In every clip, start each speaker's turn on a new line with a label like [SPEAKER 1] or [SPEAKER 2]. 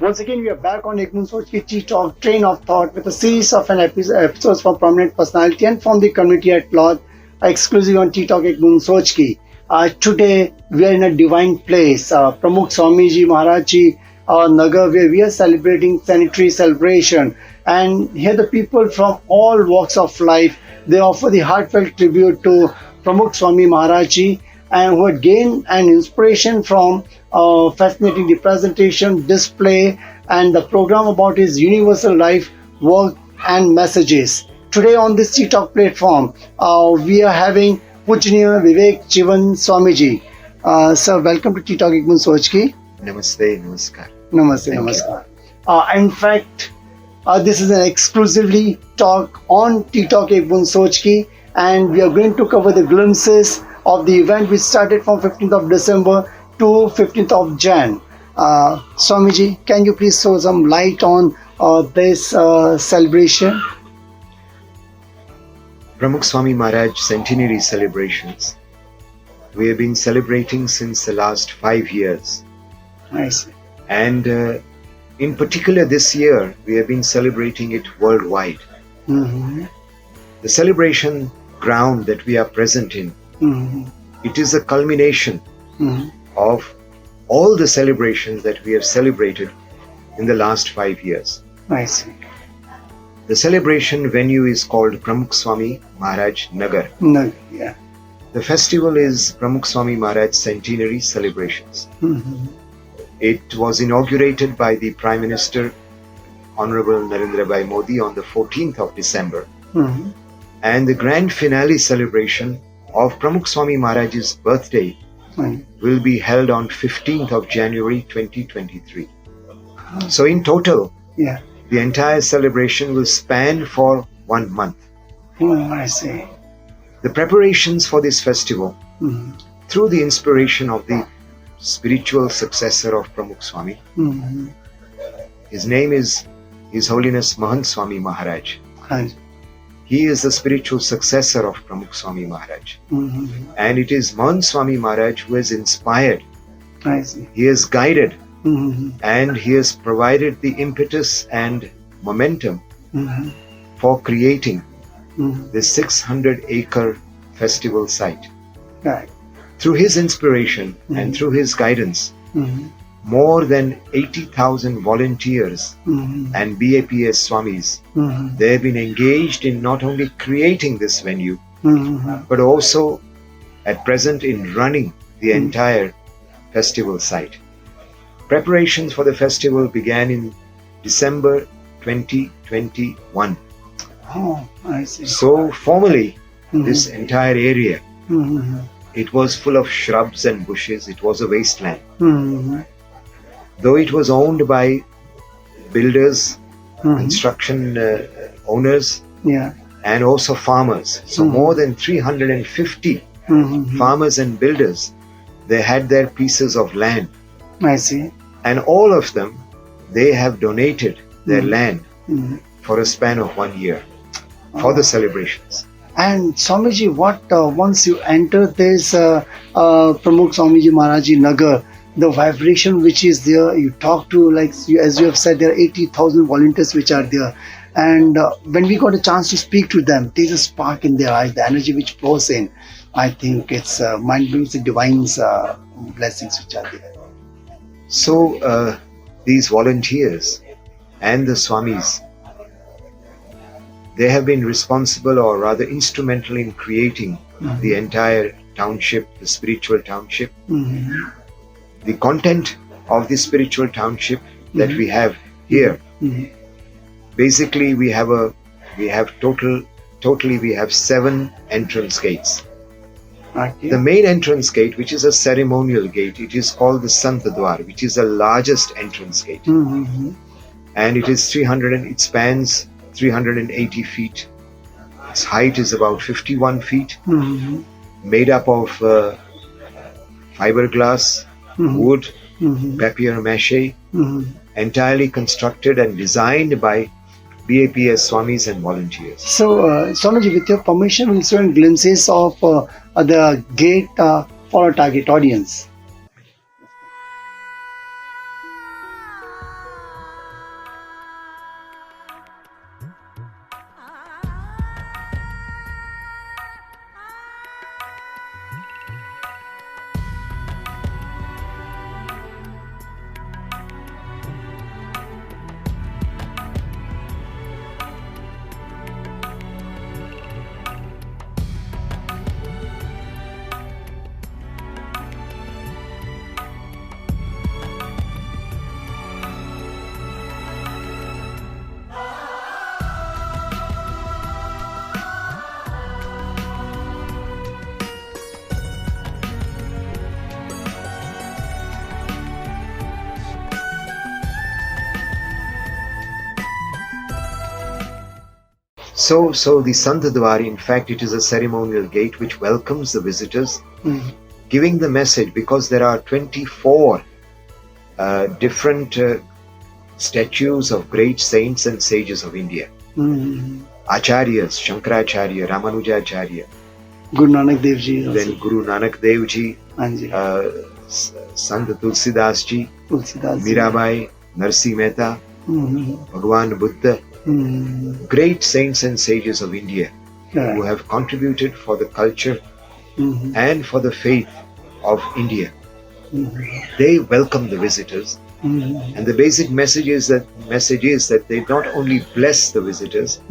[SPEAKER 1] Once again, we are back on Ekman Soch ki ttalk, train of thought, with a series of episodes from prominent personality and from the community at large, exclusive on ttalk Ekman Soch ki. Today, we are in a divine place, Pramukh Swami Maharaj Ji Nagar, where we are celebrating sanitary celebration. And here the people from all walks of life, they offer the heartfelt tribute to Pramukh Swami Maharaj Ji, and who had gained an inspiration from fascinating the presentation, display, and the program about his universal life, work, and messages. Today on this ttalk platform, we are having Pujya Vivekjivandas Swamiji. Sir, welcome to ttalk Ekman Soch ki.
[SPEAKER 2] Namaste, namaskar.
[SPEAKER 1] Namaste, namaskar. In fact, this is an exclusively talk on ttalk Ekman Soch ki, and we are going to cover the glimpses of the event which started from 15th of December to 15th of Jan. Swamiji, can you please throw some light on this celebration?
[SPEAKER 2] Pramukh Swami Maharaj Centenary celebrations. We have been celebrating since the last 5 years.
[SPEAKER 1] I see.
[SPEAKER 2] And in particular this year, we have been celebrating it worldwide.
[SPEAKER 1] Mm-hmm.
[SPEAKER 2] The celebration ground that we are present in, it is a culmination of all the celebrations that we have celebrated in the last 5 years.
[SPEAKER 1] I see.
[SPEAKER 2] The celebration venue is called Pramukh Swami Maharaj Nagar.
[SPEAKER 1] No, yeah.
[SPEAKER 2] The festival is Pramukh Swami Maharaj Centenary celebrations. It was inaugurated by the Prime Minister, Honorable Narendra Bhai Modi, on the 14th of December. And the grand finale celebration of Pramukh Swami Maharaj's birthday will be held on 15th of January 2023. So in total, the entire celebration will span for 1 month.
[SPEAKER 1] I see.
[SPEAKER 2] The preparations for this festival, through the inspiration of the spiritual successor of Pramukh Swami, his name is His Holiness Mahant Swami Maharaj. He is the spiritual successor of Pramukh Swami Maharaj. And it is Mahant Swami Maharaj who has inspired, he has guided, and he has provided the impetus and momentum for creating this 600-acre festival site. Through his inspiration and through his guidance, more than 80,000 volunteers and BAPS Swamis, they have been engaged in not only creating this venue, but also at present in running the entire festival site. Preparations for the festival began in December 2021.
[SPEAKER 1] Oh, I see.
[SPEAKER 2] So formally, this entire area, it was full of shrubs and bushes. It was a wasteland. Though it was owned by builders, construction owners, and also farmers. So more than 350 farmers and builders, they had their pieces of land.
[SPEAKER 1] I see.
[SPEAKER 2] And all of them, they have donated their land for a span of 1 year for the celebrations.
[SPEAKER 1] And Swamiji, what once you enter this Pramukh Swamiji Maharaj Ji Nagar, the vibration which is there, you talk to, like as you have said, there are 80,000 volunteers which are there. And when we got a chance to speak to them, there's a spark in their eyes, the energy which flows in. I think it's mind-blowing, the divine blessings which are there.
[SPEAKER 2] So these volunteers and the Swamis, they have been responsible, or rather instrumental, in creating the entire township, the spiritual township. The content of the spiritual township that we have here, basically we have totally we have 7 entrance gates. The main entrance gate, which is a ceremonial gate, it is called the Santadwar, which is the largest entrance gate. And it is it spans 380 feet. Its height is about 51 feet, made up of fiberglass, wood, papier-mâché, entirely constructed and designed by BAPS Swamis and volunteers.
[SPEAKER 1] So, Swamiji, with your permission, we'll show glimpses of the gate for our target audience.
[SPEAKER 2] So the Sant Dwar, in fact, it is a ceremonial gate which welcomes the visitors, giving the message, because there are 24 different statues of great saints and sages of India. Acharyas, Shankaracharya, Ramanujacharya,
[SPEAKER 1] Guru Nanak Dev Ji also.
[SPEAKER 2] then Guru Nanak Dev Ji,
[SPEAKER 1] Hanji.
[SPEAKER 2] Sant Tulsidas Ji,
[SPEAKER 1] Tulsidas Ji.
[SPEAKER 2] Mirabai, Narsi Mehta, Bhagwan Buddha, great saints and sages of India who have contributed for the culture and for the faith of India. They welcome the visitors, and the basic message is that they not only bless the visitors,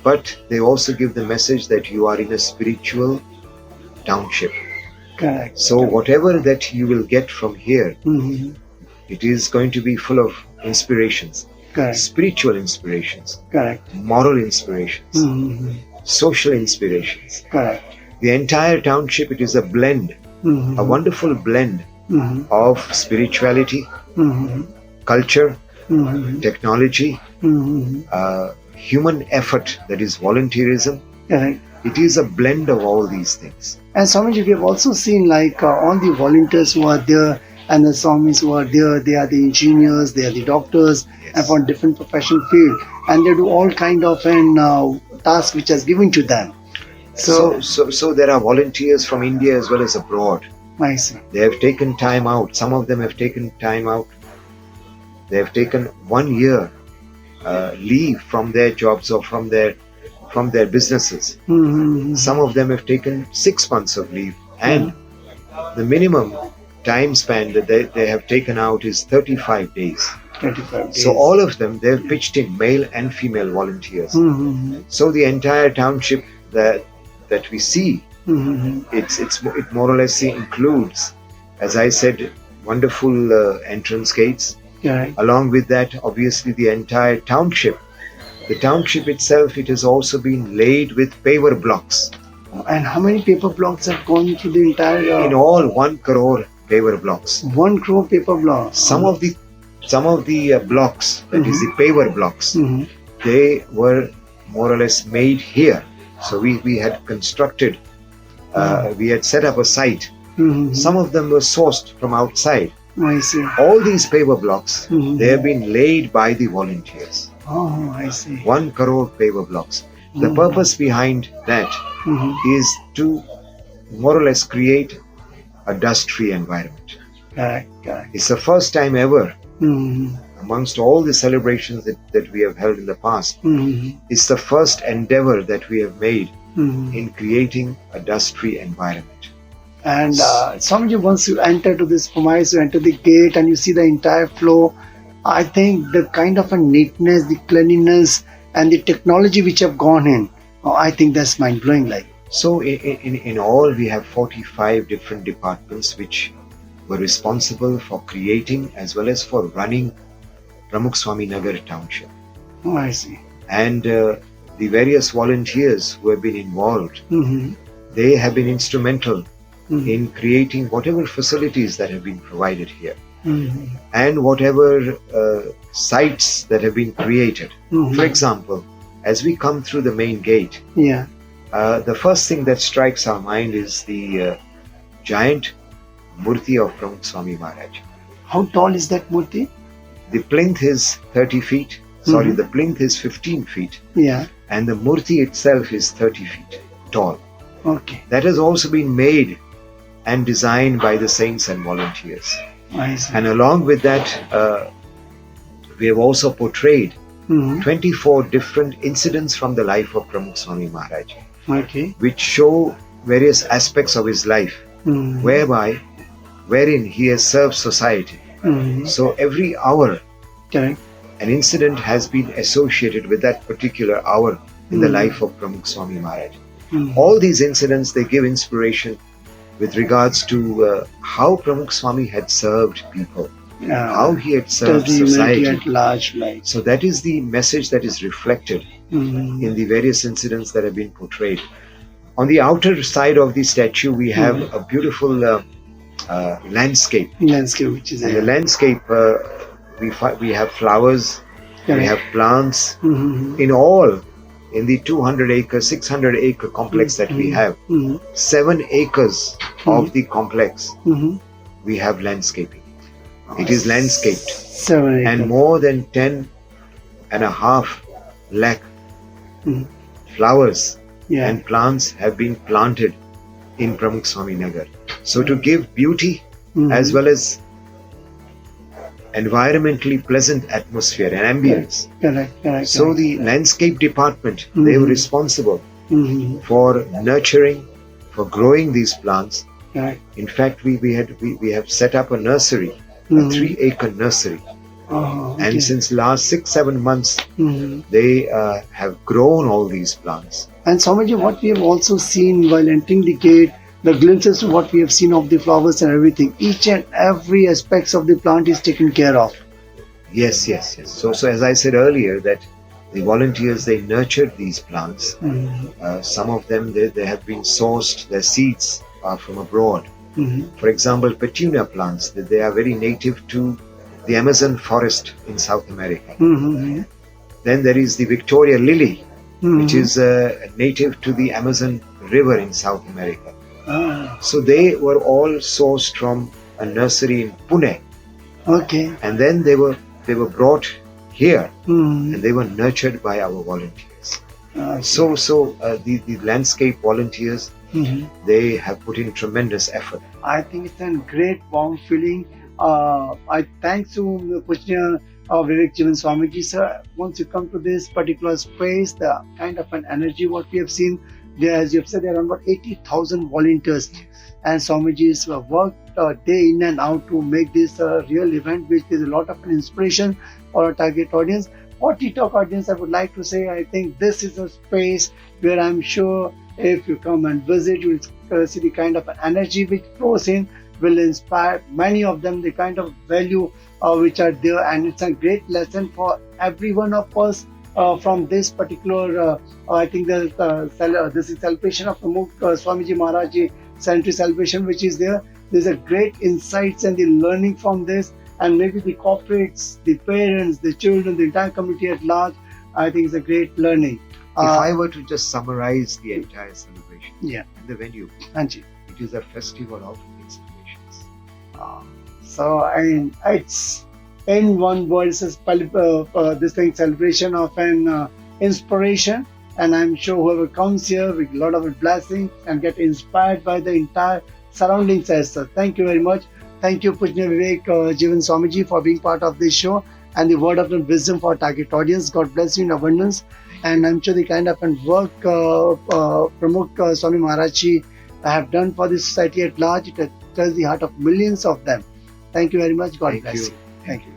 [SPEAKER 2] but they also give the message that you are in a spiritual township.
[SPEAKER 1] Correct.
[SPEAKER 2] So whatever that you will get from here, it is going to be full of inspirations.
[SPEAKER 1] Correct.
[SPEAKER 2] Spiritual inspirations,
[SPEAKER 1] Correct.
[SPEAKER 2] moral inspirations, social inspirations.
[SPEAKER 1] Correct.
[SPEAKER 2] The entire township, it is a blend, a wonderful blend of spirituality, culture, technology, human effort, that is volunteerism.
[SPEAKER 1] Correct.
[SPEAKER 2] It is a blend of all these things.
[SPEAKER 1] And Swamiji, we have also seen like all the volunteers who are there and the Swamis who are there, they are the engineers, they are the doctors, and from different professional field, and they do all kind of an task which is given to them.
[SPEAKER 2] So there are volunteers from India as well as abroad.
[SPEAKER 1] I see.
[SPEAKER 2] They have taken time out. Some of them have taken time out. They have taken 1 year leave from their jobs or from their businesses. Some of them have taken 6 months of leave, and the minimum time span that they have taken out is 35 days.
[SPEAKER 1] 25 days.
[SPEAKER 2] So all of them, they have pitched in, male and female volunteers. So the entire township that we see, it more or less includes, as I said, wonderful entrance gates.
[SPEAKER 1] Correct.
[SPEAKER 2] Along with that, obviously, the entire township. The township itself, it has also been laid with paver blocks.
[SPEAKER 1] And how many paper blocks have gone through the entire?
[SPEAKER 2] In all, 1 crore paver blocks.
[SPEAKER 1] 1 crore paper blocks.
[SPEAKER 2] Some of the blocks, that is the paver blocks, they were more or less made here. So we had constructed, we had set up a site. Some of them were sourced from outside.
[SPEAKER 1] I see.
[SPEAKER 2] All these paver blocks, they have been laid by the volunteers.
[SPEAKER 1] Oh, I see.
[SPEAKER 2] 1 crore paver blocks. The purpose behind that is to more or less create a dust-free environment.
[SPEAKER 1] Correct, correct.
[SPEAKER 2] It's the first time ever amongst all the celebrations that we have held in the past. It's the first endeavor that we have made in creating a dust-free environment.
[SPEAKER 1] And Swamiji, once you enter to this premise, you enter the gate and you see the entire flow, I think the kind of a neatness, the cleanliness, and the technology which have gone in, I think that's mind-blowing. Like.
[SPEAKER 2] So in all, we have 45 different departments which were responsible for creating as well as for running Pramukh Swami Nagar township.
[SPEAKER 1] Oh, I see.
[SPEAKER 2] And the various volunteers who have been involved, they have been instrumental in creating whatever facilities that have been provided here. And whatever sites that have been created. For example, as we come through the main gate, the first thing that strikes our mind is the giant Murti of Pramukh Swami Maharaj.
[SPEAKER 1] How tall is that Murti?
[SPEAKER 2] The plinth is 30 feet. Sorry, the plinth is 15 feet. And the Murti itself is 30 feet tall.
[SPEAKER 1] Okay.
[SPEAKER 2] That has also been made and designed by the saints and volunteers. And along with that, we have also portrayed 24 different incidents from the life of Pramukh Swami Maharaj, which show various aspects of his life, wherein he has served society. So every hour, an incident has been associated with that particular hour in the life of Pramukh Swami Maharaj. All these incidents, they give inspiration with regards to how Pramukh Swami had served people, how he had served society
[SPEAKER 1] at large.
[SPEAKER 2] So that is the message that is reflected in the various incidents that have been portrayed. On the outer side of the statue, we have a beautiful landscape.
[SPEAKER 1] Which is
[SPEAKER 2] and the landscape, we have flowers, we have plants. In all, in the 200-acre, 600-acre complex that we have, 7 acres of the complex, we have landscaping. It is landscaped.
[SPEAKER 1] 7 acres.
[SPEAKER 2] And more than 10.5 lakh flowers and plants have been planted in Pramukh Swami Nagar. So to give beauty as well as environmentally pleasant atmosphere and ambience.
[SPEAKER 1] Correct.
[SPEAKER 2] So the landscape department, they were responsible for nurturing, for growing these plants. In fact, we have set up a nursery, a 3-acre nursery. And since last 6-7 months, they have grown all these plants.
[SPEAKER 1] And Swamiji, what we have also seen while entering the gate, the glimpses of what we have seen of the flowers and everything, each and every aspects of the plant is taken care of.
[SPEAKER 2] Yes. So as I said earlier, that the volunteers, they nurtured these plants. Some of them, they have been sourced, their seeds are from abroad. For example, petunia plants, they are very native to the Amazon forest in South America. Then there is the Victoria lily, which is native to the Amazon river in South America. So they were all sourced from a nursery in Pune. And then they were brought here and they were nurtured by our volunteers. So the landscape volunteers, they have put in tremendous effort.
[SPEAKER 1] I think it's a great warm feeling. I thank to Pujya Vivekjivandas Swamiji, sir. Once you come to this particular space, the kind of an energy what we have seen there, as you have said, there are about 80,000 volunteers, and Swamiji's worked day in and out to make this a real event, which is a lot of an inspiration for our target audience. For ttalk audience, I would like to say, I think this is a space where I'm sure if you come and visit, you will see the kind of energy which flows in, will inspire many of them, the kind of value which are there, and it's a great lesson for every one of us from this particular, I think this is celebration of Pramukh Swamiji Maharaj Ji century celebration which is there. There's a great insights and the learning from this, and maybe the corporates, the parents, the children, the entire community at large, I think it's a great learning.
[SPEAKER 2] If I were to just summarize the entire celebration and the venue,
[SPEAKER 1] Anji,
[SPEAKER 2] it is a festival of inspirations.
[SPEAKER 1] So it's in one word, it's this thing, celebration of an inspiration, and I'm sure whoever comes here with a lot of blessings and get inspired by the entire surroundings as such. Thank you very much. Thank you, Pujya Vivekjivandas Swamiji, for being part of this show and the word of wisdom for our target audience. God bless you in abundance. And I'm sure the kind of work Pramukh Swami Maharaj Ji have done for the society at large, it touches the heart of millions of them. Thank you very much. God bless you.
[SPEAKER 2] Thank you.